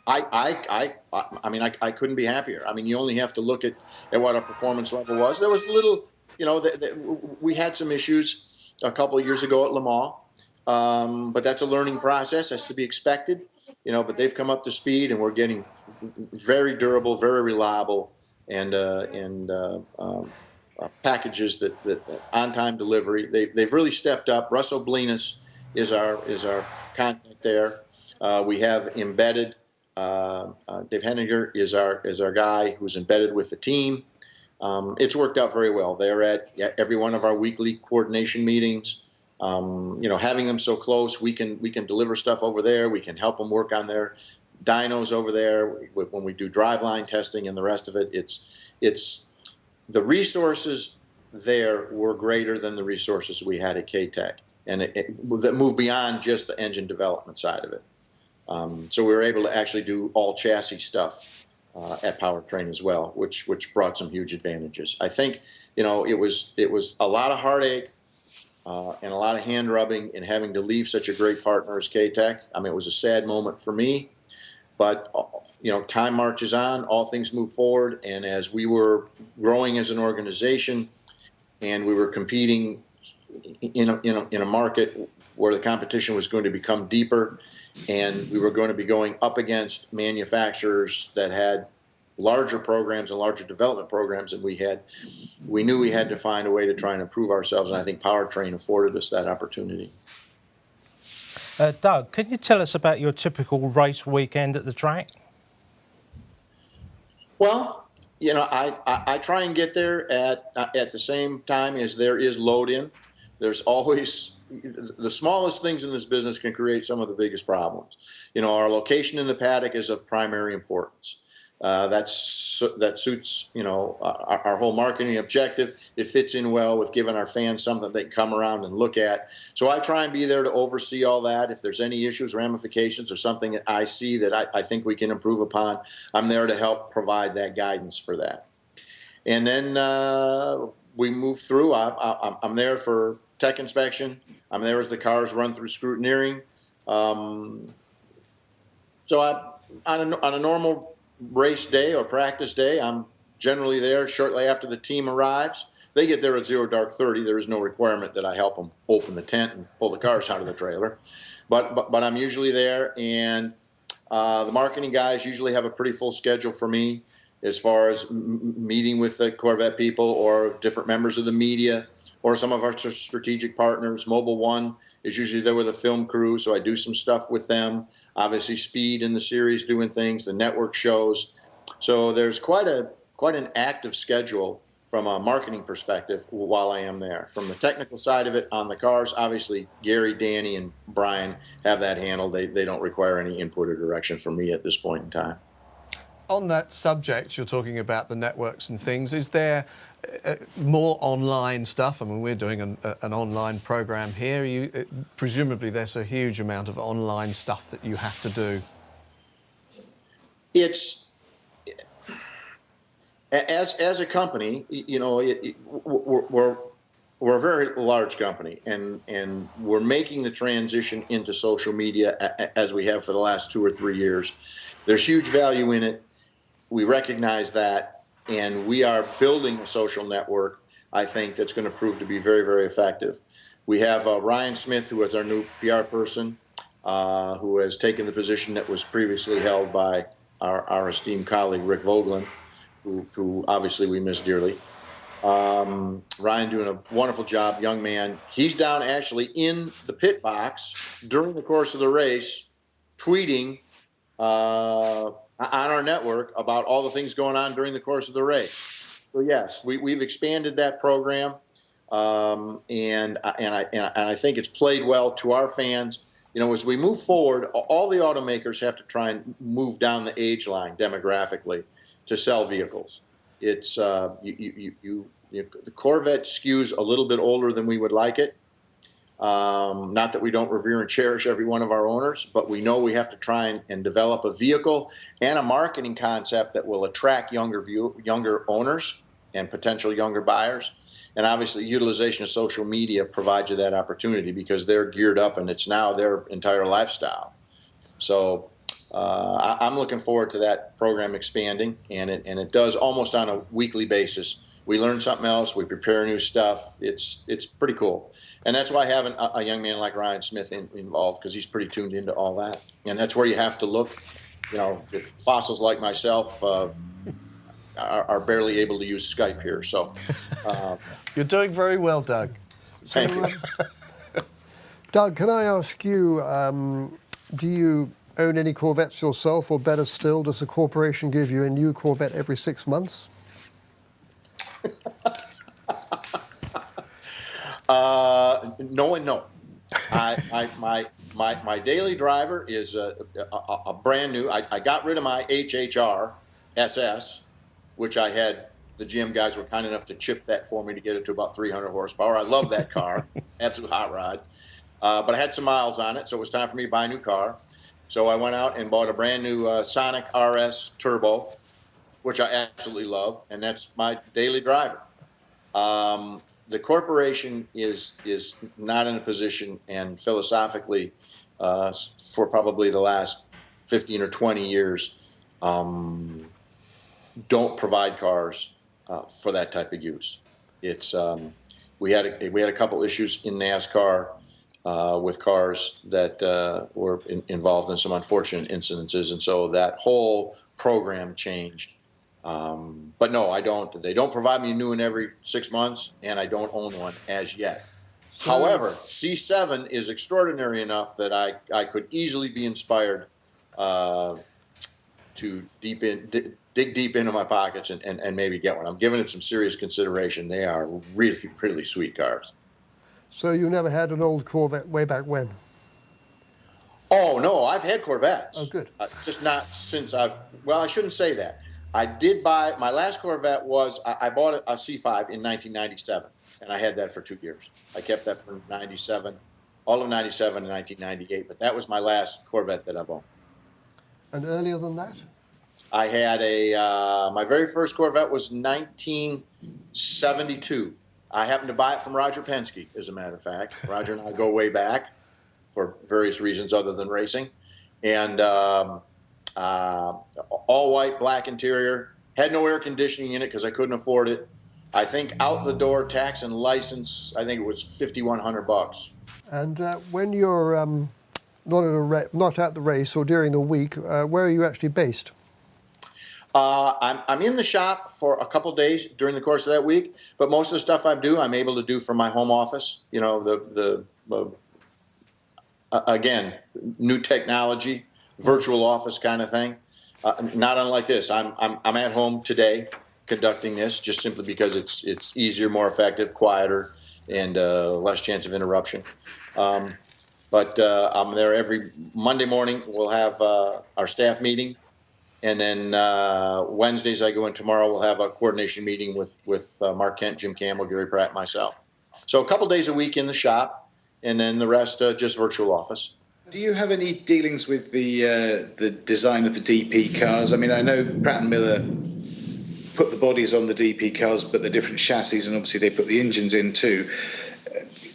[SPEAKER 3] I couldn't be happier. You only have to look at what our performance level was. There was a little, we had some issues a couple of years ago at Le Mans, but that's a learning process. That's to be expected, but they've come up to speed and we're getting very durable, very reliable, and packages that on-time delivery. They've really stepped up. Russell Blinas is our contact there. We have embedded. Dave Henniger is our guy who's embedded with the team. It's worked out very well. They're at every one of our weekly coordination meetings. Having them so close, we can deliver stuff over there. We can help them work on their dynos over there when we do driveline testing and the rest of it. It's the resources there were greater than the resources we had at K-Tech, and that moved beyond just the engine development side of it. So we were able to actually do all chassis stuff at Powertrain as well, which brought some huge advantages. I think, it was a lot of heartache and a lot of hand rubbing and having to leave such a great partner as K-Tech. I mean, it was a sad moment for me, but time marches on, all things move forward, and as we were growing as an organization and we were competing in a market where the competition was going to become deeper, and we were going to be going up against manufacturers that had larger programs and larger development programs than we had, we knew we had to find a way to try and improve ourselves, and I think Powertrain afforded us that opportunity.
[SPEAKER 5] Doug, can you tell us about your typical race weekend at the track?
[SPEAKER 3] Well, I try and get there at the same time as there is load in. There's always the smallest things in this business can create some of the biggest problems. Our location in the paddock is of primary importance. That suits our whole marketing objective. It fits in well with giving our fans something they can come around and look at. So I try and be there to oversee all that. If there's any issues, ramifications, or something that I see that I think we can improve upon, I'm there to help provide that guidance for that. And then we move through. I'm there for tech inspection. I'm there as the cars run through scrutineering. So on a normal race day or practice day, I'm generally there shortly after the team arrives. They get there at 0:30. There is no requirement that I help them open the tent and pull the cars out of the trailer, but I'm usually there, and the marketing guys usually have a pretty full schedule for me as far as meeting with the Corvette people or different members of the media or some of our strategic partners. Mobile One is usually there with a film crew, so I do some stuff with them. Obviously, Speed in the series doing things, the network shows. So there's quite an active schedule from a marketing perspective while I am there. From the technical side of it on the cars, obviously Gary, Danny, and Brian have that handled. They don't require any input or direction from me at this point in time.
[SPEAKER 2] On that subject, you're talking about the networks and things. Is there more online stuff? I mean, we're doing an online program here. Presumably there's a huge amount of online stuff that you have to do.
[SPEAKER 3] It's as a company, we're a very large company, and we're making the transition into social media as we have for the last 2 or 3 years. There's huge value in it. We recognize that, and we are building a social network, I think, that's going to prove to be very, very effective. We have Ryan Smith, who is our new PR person, who has taken the position that was previously held by our esteemed colleague, Rick Vogelin, who obviously we miss dearly. Ryan doing a wonderful job, young man. He's down actually in the pit box during the course of the race, tweeting on our network about all the things going on during the course of the race. So yes, we've expanded that program, and I think it's played well to our fans. As we move forward, all the automakers have to try and move down the age line demographically to sell vehicles. It's the Corvette skews a little bit older than we would like it. Not that we don't revere and cherish every one of our owners, but we know we have to try and develop a vehicle and a marketing concept that will attract younger owners and potential younger buyers. And obviously, utilization of social media provides you that opportunity because they're geared up and it's now their entire lifestyle. So I'm looking forward to that program expanding, and it does almost on a weekly basis. We learn something else. We prepare new stuff. It's pretty cool. And that's why having a young man like Ryan Smith involved, because he's pretty tuned into all that. And that's where you have to look. If fossils like myself are barely able to use Skype here. So
[SPEAKER 2] You're doing very well, Doug.
[SPEAKER 3] Thank you.
[SPEAKER 6] Doug, can I ask you, do you own any Corvettes yourself, or better still, does the corporation give you a new Corvette every 6 months?
[SPEAKER 3] No and no. My daily driver is a brand new. I got rid of my HHR SS, which I had. The GM guys were kind enough to chip that for me to get it to about 300 horsepower. I love that car, absolute hot rod. But I had some miles on it, so it was time for me to buy a new car. So I went out and bought a brand new Sonic RS Turbo, which I absolutely love, and that's my daily driver. The corporation is not in a position, and philosophically, for probably the last 15 or 20 years, don't provide cars for that type of use. It's we had a couple issues in NASCAR with cars that were involved in some unfortunate incidences, and so that whole program changed. But no, I don't. They don't provide me a new one every 6 months, and I don't own one as yet. However, C7 is extraordinary enough that I could easily be inspired to dig deep into my pockets and maybe get one. I'm giving it some serious consideration. They are really, really sweet cars.
[SPEAKER 6] So you never had an old Corvette way back when?
[SPEAKER 3] Oh, no, I've had Corvettes.
[SPEAKER 6] Oh, good.
[SPEAKER 3] Just not since well, I shouldn't say that. I did buy, my last Corvette was, I bought a C5 in 1997, and I had that for 2 years. I kept that from 97, all of 97 and 1998, but that was my last Corvette that I've owned.
[SPEAKER 6] And earlier than that?
[SPEAKER 3] I had my very first Corvette was 1972. I happened to buy it from Roger Penske, as a matter of fact. Roger and I go way back for various reasons other than racing. And all white, black interior, had no air conditioning in it because I couldn't afford it. I think out the door, tax and license, I think it was $5,100. And
[SPEAKER 6] when you're not at the race or during the week, where are you actually based?
[SPEAKER 3] I'm in the shop for a couple days during the course of that week, but most of the stuff I'm able to do from my home office. You know, again, new technology, virtual office kind of thing. Not unlike this. I'm at home today conducting this just simply because it's easier, more effective, quieter, and less chance of interruption. But I'm there every Monday morning. We'll have our staff meeting. And then Wednesdays I go in tomorrow. We'll have a coordination meeting with Mark Kent, Jim Campbell, Gary Pratt, and myself. So a couple days a week in the shop, and then the rest just virtual office.
[SPEAKER 4] Do you have any dealings with the design of the DP cars? I mean, I know Pratt & Miller put the bodies on the DP cars, but the different chassis, and obviously they put the engines in too.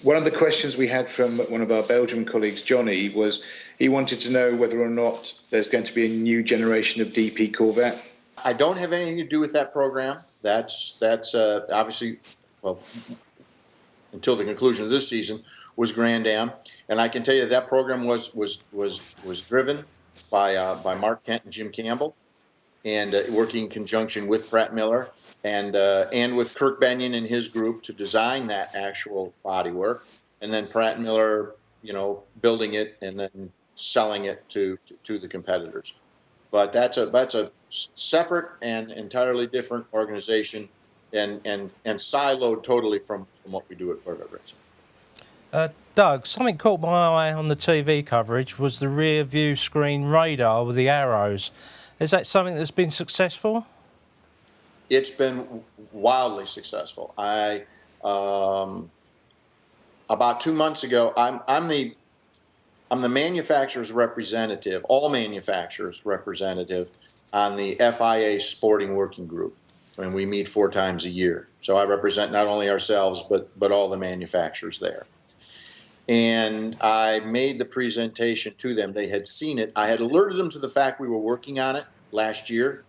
[SPEAKER 4] One of the questions we had from one of our Belgian colleagues, Johnny, was he wanted to know whether or not there's going to be a new generation of DP Corvette.
[SPEAKER 3] I don't have anything to do with that program. That's obviously, well, until the conclusion of this season, was Grand Am. And I can tell you that program was driven by Mark Kent and Jim Campbell, and working in conjunction with Pratt Miller and with Kirk Benyon and his group to design that actual bodywork, and then Pratt Miller, you know, building it and then selling it to the competitors. But that's a separate and entirely different organization, and siloed totally from what we do at Corvette Racing.
[SPEAKER 5] Doug, something caught my eye on the TV coverage was the rear view screen radar with the arrows. Is that something that's been successful?
[SPEAKER 3] It's been wildly successful. About 2 months ago, I'm the manufacturer's representative, all manufacturers' representative on the FIA Sporting Working Group, and we meet 4 times a year. So I represent not only ourselves but all the manufacturers there. And I made the presentation to them. They had seen it. I had alerted them to the fact we were working on it last year,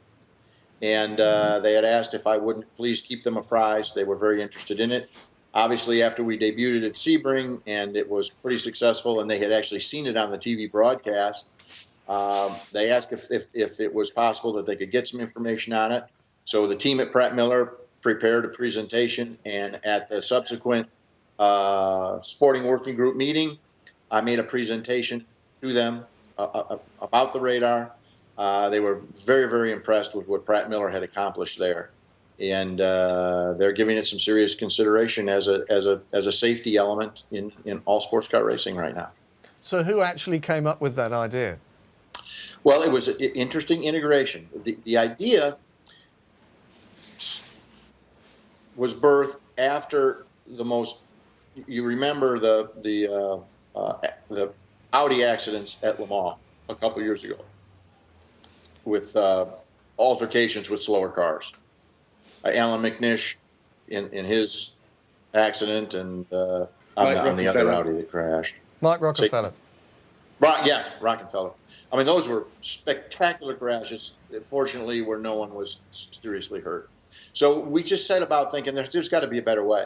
[SPEAKER 3] and they had asked if I wouldn't please keep them apprised. They were very interested in it. Obviously, after we debuted it at Sebring, and it was pretty successful, and they had actually seen it on the TV broadcast, they asked if it was possible that they could get some information on it. So the team at Pratt Miller prepared a presentation, and at the subsequent Sporting Working Group meeting, I made a presentation to them about the radar. They were very, very impressed with what Pratt Miller had accomplished there, and they're giving it some serious consideration as a safety element in all sports car racing right now.
[SPEAKER 2] So who actually came up with that idea?
[SPEAKER 3] Well, it was an interesting integration. The idea was birthed after the most. You remember the Audi accidents at Le Mans a couple years ago with altercations with slower cars. Alan McNish in his accident, and on the other Audi that crashed.
[SPEAKER 6] Mike Rockefeller.
[SPEAKER 3] Yeah, Rockefeller. I mean, those were spectacular crashes, fortunately, where no one was seriously hurt. So we just set about thinking there's got to be a better way.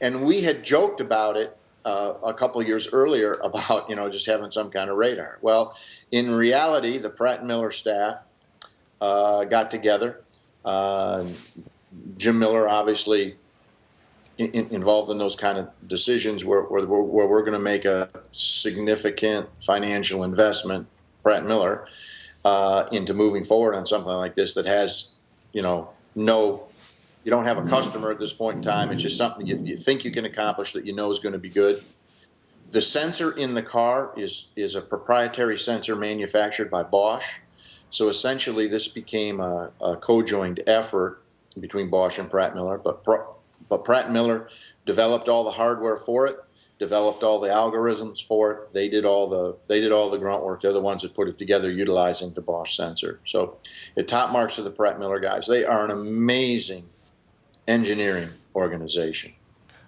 [SPEAKER 3] And we had joked about it a couple of years earlier about, just having some kind of radar. Well, in reality, the Pratt & Miller staff got together. Jim Miller, obviously, involved in those kind of decisions where we're going to make a significant financial investment, Pratt & Miller, into moving forward on something like this that has, you don't have a customer at this point in time. It's just something you think you can accomplish that is going to be good. The sensor in the car is a proprietary sensor manufactured by Bosch. So essentially, this became a co-joined effort between Bosch and Pratt & Miller. But Pratt & Miller developed all the hardware for it, developed all the algorithms for it. They did all the grunt work. They're the ones that put it together utilizing the Bosch sensor. So the top marks of the Pratt & Miller guys. They are an amazing engineering organization.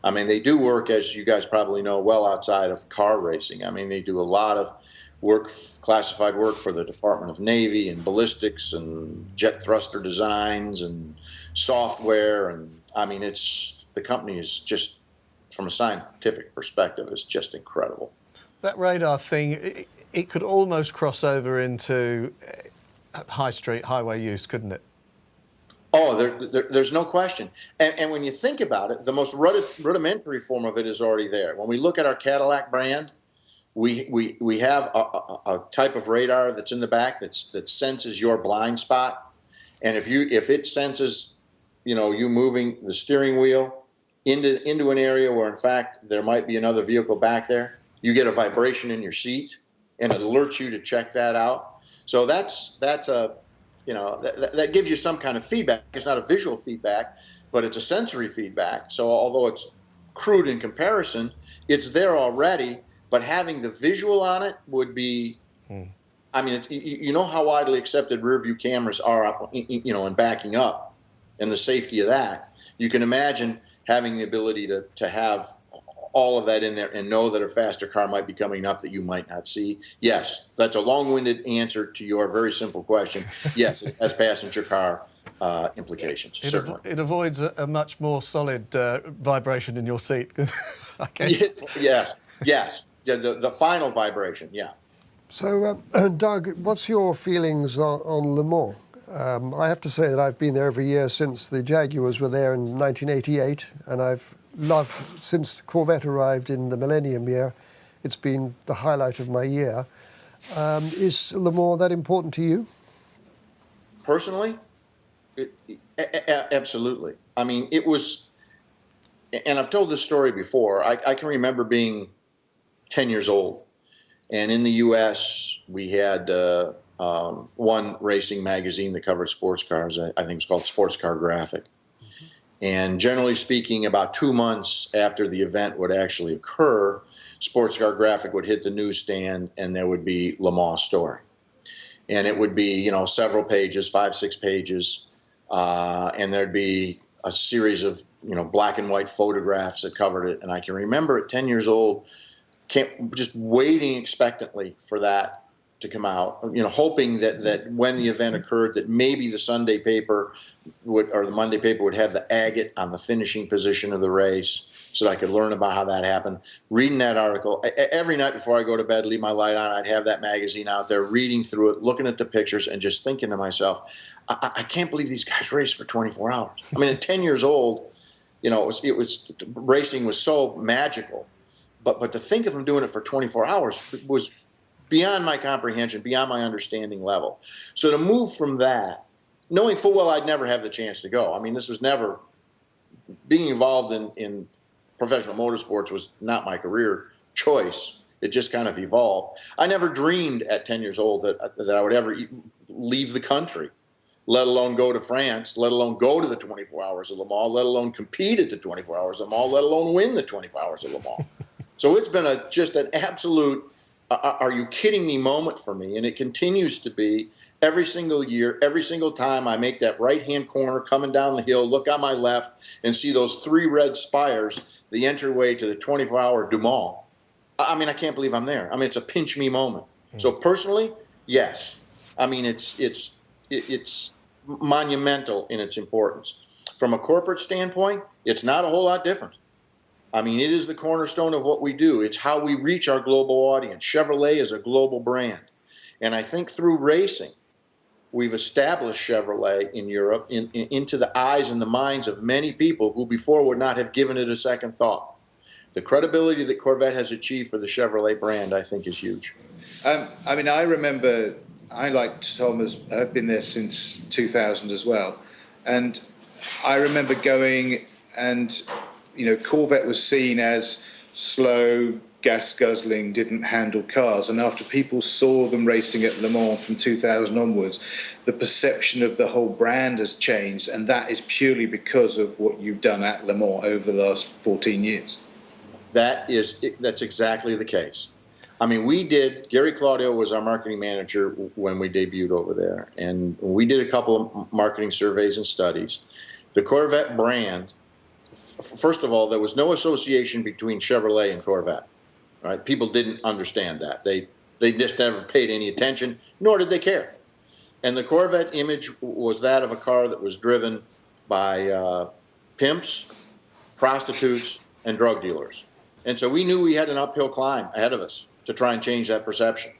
[SPEAKER 3] I mean, they do work, as you guys probably know, well outside of car racing. I mean, they do a lot of work, classified work for the Department of Navy and ballistics and jet thruster designs and software. And I mean, the company is just, from a scientific perspective, is just incredible.
[SPEAKER 2] That radar thing, it could almost cross over into high street highway use, couldn't it?
[SPEAKER 3] Oh, there's no question. And when you think about it, the most rudimentary form of it is already there. When we look at our Cadillac brand, we have a type of radar that's in the back that senses your blind spot, and if it senses, you moving the steering wheel into an area where in fact there might be another vehicle back there, you get a vibration in your seat, and it alerts you to check that out. So that's a that gives you some kind of feedback. It's not a visual feedback, but it's a sensory feedback. So although it's crude in comparison, it's there already. But having the visual on it would be, I mean, how widely accepted rear view cameras are, and backing up, and the safety of that. You can imagine having the ability to have all of that in there and know that a faster car might be coming up that you might not see. Yes, that's a long-winded answer to your very simple question. Yes, it has passenger car implications, certainly.
[SPEAKER 2] It avoids a much more solid vibration in your seat, I guess.
[SPEAKER 3] Yes. Yeah, the final vibration, yeah.
[SPEAKER 6] So, Doug, what's your feelings on Le Mans? I have to say that I've been there every year since the Jaguars were there in 1988, and I've loved, since Corvette arrived in the millennium year, it's been the highlight of my year. Is Le Mans that important to you?
[SPEAKER 3] Personally, absolutely. I mean, it was, and I've told this story before, I can remember being 10 years old, and in the U.S. we had one racing magazine that covered sports cars. I think it was called Sports Car Graphic. And generally speaking, about 2 months after the event would actually occur, Sports Car Graphic would hit the newsstand, and there would be Le Mans story. And it would be, several pages, 5-6 pages, and there'd be a series of, black and white photographs that covered it. And I can remember at 10 years old, just waiting expectantly for that to come out, hoping that when the event occurred, that maybe the Sunday paper or the Monday paper would have the agate on the finishing position of the race, so that I could learn about how that happened. Reading that article every night before I go to bed, leave my light on, I'd have that magazine out there, reading through it, looking at the pictures, and just thinking to myself, I can't believe these guys raced for 24 hours. I mean, at 10 years old, it was racing was so magical, but to think of them doing it for 24 hours was beyond my comprehension, beyond my understanding level. So to move from that, knowing full well I'd never have the chance to go. I mean, this was never, being involved in professional motorsports was not my career choice. It just kind of evolved. I never dreamed at 10 years old that I would ever leave the country, let alone go to France, let alone go to the 24 Hours of Le Mans, let alone compete at the 24 Hours of Le Mans, let alone win the 24 Hours of Le Mans. So it's been just an absolute are you kidding me moment for me. And it continues to be every single year, every single time I make that right-hand corner coming down the hill, look on my left and see those 3 red spires, the entryway to the 24-hour Du Mans. I mean, I can't believe I'm there. I mean, it's a pinch me moment. So personally, yes. I mean, it's monumental in its importance. From a corporate standpoint, it's not a whole lot different. I mean, it is the cornerstone of what we do. It's how we reach our global audience. Chevrolet is a global brand. And I think through racing, we've established Chevrolet in Europe into the eyes and the minds of many people who before would not have given it a second thought. The credibility that Corvette has achieved for the Chevrolet brand, I think, is huge.
[SPEAKER 4] I mean, I remember, I like Thomas, I've been there since 2000 as well. And I remember going and, you know, Corvette was seen as slow, gas-guzzling, didn't handle cars. And after people saw them racing at Le Mans from 2000 onwards, the perception of the whole brand has changed. And that is purely because of what you've done at Le Mans over the last 14 years.
[SPEAKER 3] That's exactly the case. I mean, Gary Claudio was our marketing manager when we debuted over there. And we did a couple of marketing surveys and studies. The Corvette brand, first of all, there was no association between Chevrolet and Corvette. Right? People didn't understand that. They just never paid any attention, nor did they care. And the Corvette image was that of a car that was driven by pimps, prostitutes, and drug dealers. And so we knew we had an uphill climb ahead of us to try and change that perception.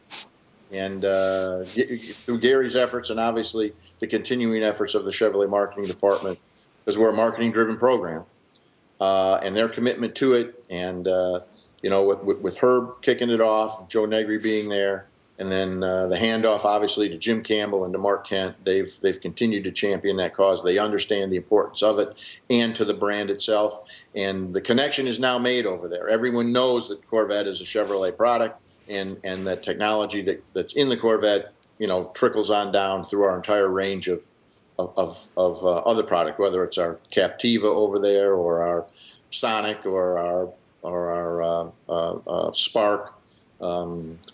[SPEAKER 3] And through Gary's efforts and obviously the continuing efforts of the Chevrolet marketing department, because we're a marketing-driven program, and their commitment to it, and you know, with Herb kicking it off, Joe Negri being there, and then the handoff obviously to Jim Campbell and to Mark Kent, they've continued to champion that cause. They understand the importance of it and to the brand itself, and the connection is now made over there. Everyone knows that Corvette is a Chevrolet product, and that technology that's in the Corvette, you know, trickles on down through our entire range of other product, whether it's our Captiva over there or our Sonic or our Spark,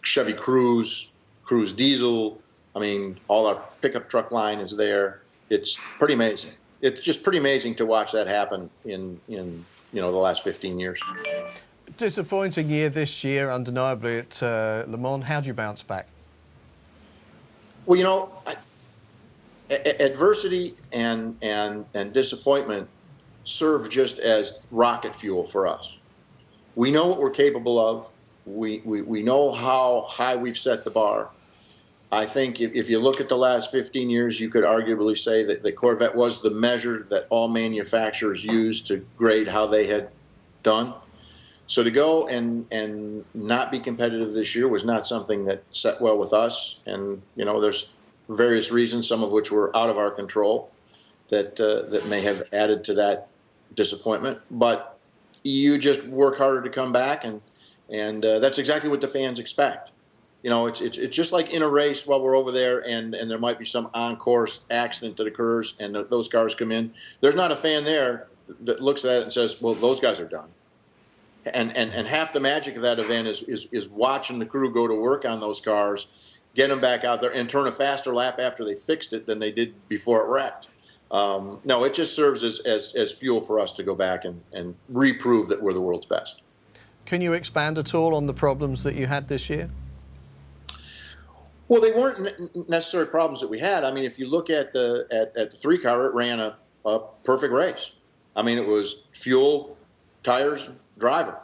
[SPEAKER 3] Chevy Cruze Diesel. I mean, all our pickup truck line is there. It's pretty amazing. It's just pretty amazing to watch that happen in you know, the last 15 years.
[SPEAKER 2] Disappointing year this year, undeniably, at Le Mans. How do you bounce back?
[SPEAKER 3] Well, you know, adversity and disappointment serve just as rocket fuel for us. We know what we're capable of. We know how high we've set the bar. I think if you look at the last 15 years, you could arguably say that the Corvette was the measure that all manufacturers used to grade how they had done. So to go and not be competitive this year was not something that set well with us. And, you know, there's various reasons, some of which were out of our control, that may have added to that disappointment. But you just work harder to come back, and that's exactly what the fans expect. You know, it's just like in a race while we're over there and there might be some on-course accident that occurs and those cars come in. There's not a fan there that looks at it and says, well, those guys are done. And half the magic of that event is watching the crew go to work on those cars, get them back out there, and turn a faster lap after they fixed it than they did before it wrecked. No, it just serves as fuel for us to go back and reprove that we're the world's best.
[SPEAKER 2] Can you expand at all on the problems that you had this year?
[SPEAKER 3] Well, they weren't necessarily problems that we had. I mean, if you look at the 3-car, it ran a perfect race. I mean, it was fuel, tires, driver.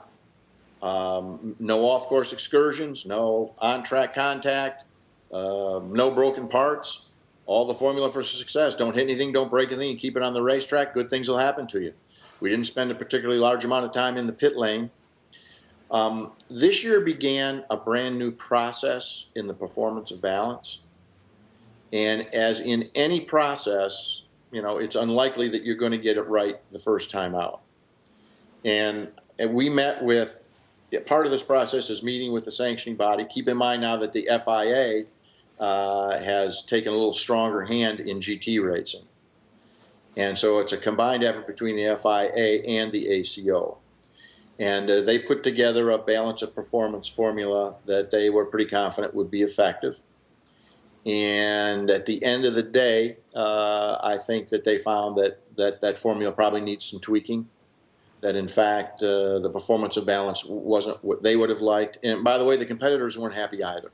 [SPEAKER 3] No off-course excursions, no on-track contact, no broken parts. All the formula for success. Don't hit anything, don't break anything, and keep it on the racetrack. Good things will happen to you. We didn't spend a particularly large amount of time in the pit lane. This year began a brand new process in the performance of balance. And as in any process, you know, it's unlikely that you're going to get it right the first time out. And we met with, part of this process is meeting with the sanctioning body. Keep in mind now that the FIA has taken a little stronger hand in GT racing. And so it's a combined effort between the FIA and the ACO. And they put together a balance of performance formula that they were pretty confident would be effective. And at the end of the day, I think that they found that formula probably needs some tweaking. That in fact, the performance of balance wasn't what they would have liked. And by the way, the competitors weren't happy either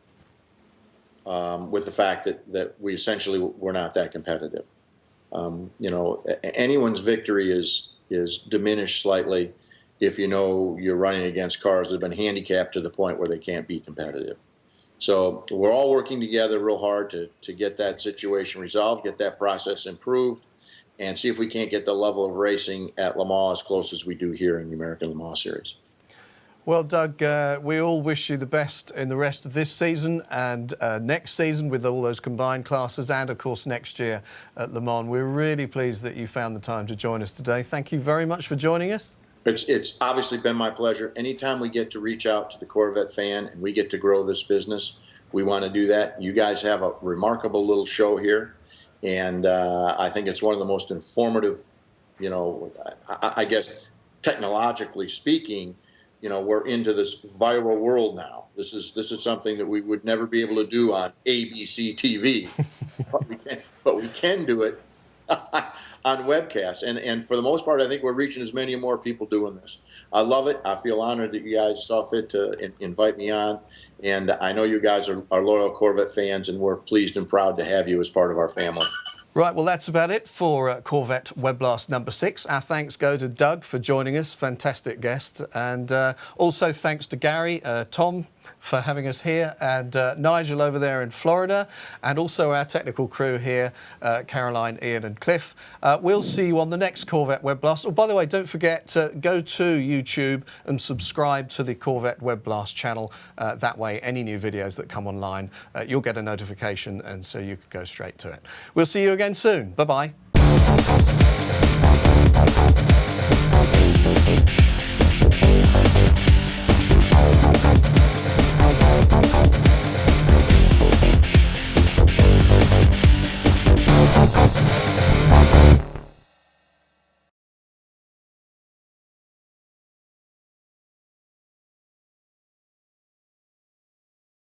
[SPEAKER 3] with the fact that we essentially were not that competitive. Anyone's victory is diminished slightly if you know you're running against cars that have been handicapped to the point where they can't be competitive. So we're all working together real hard to get that situation resolved, get that process improved, and see if we can't get the level of racing at Le Mans as close as we do here in the American Le Mans Series.
[SPEAKER 2] Well, Doug, we all wish you the best in the rest of this season and next season with all those combined classes and, of course, next year at Le Mans. We're really pleased that you found the time to join us today. Thank you very much for joining us.
[SPEAKER 3] It's obviously been my pleasure. Anytime we get to reach out to the Corvette fan and we get to grow this business, we want to do that. You guys have a remarkable little show here, and I think it's one of the most informative, I guess technologically speaking, we're into this viral world now. This is something that we would never be able to do on ABC TV, but we can do it on webcasts. And for the most part, I think we're reaching as many and more people doing this. I love it. I feel honored that you guys saw fit to invite me on. And I know you guys are loyal Corvette fans, and we're pleased and proud to have you as part of our family.
[SPEAKER 2] Right, well, that's about it for Corvette Web Blast number 6. Our thanks go to Doug for joining us, fantastic guest. And also thanks to Gary, Tom for having us here, and Nigel over there in Florida, and also our technical crew here, Caroline, Ian and Cliff. We'll see you on the next Corvette Web Blast. Oh, by the way, don't forget to go to YouTube and subscribe to the Corvette Web Blast channel. That way, any new videos that come online, you'll get a notification, and so you can go straight to it. We'll see you again soon. Bye-bye.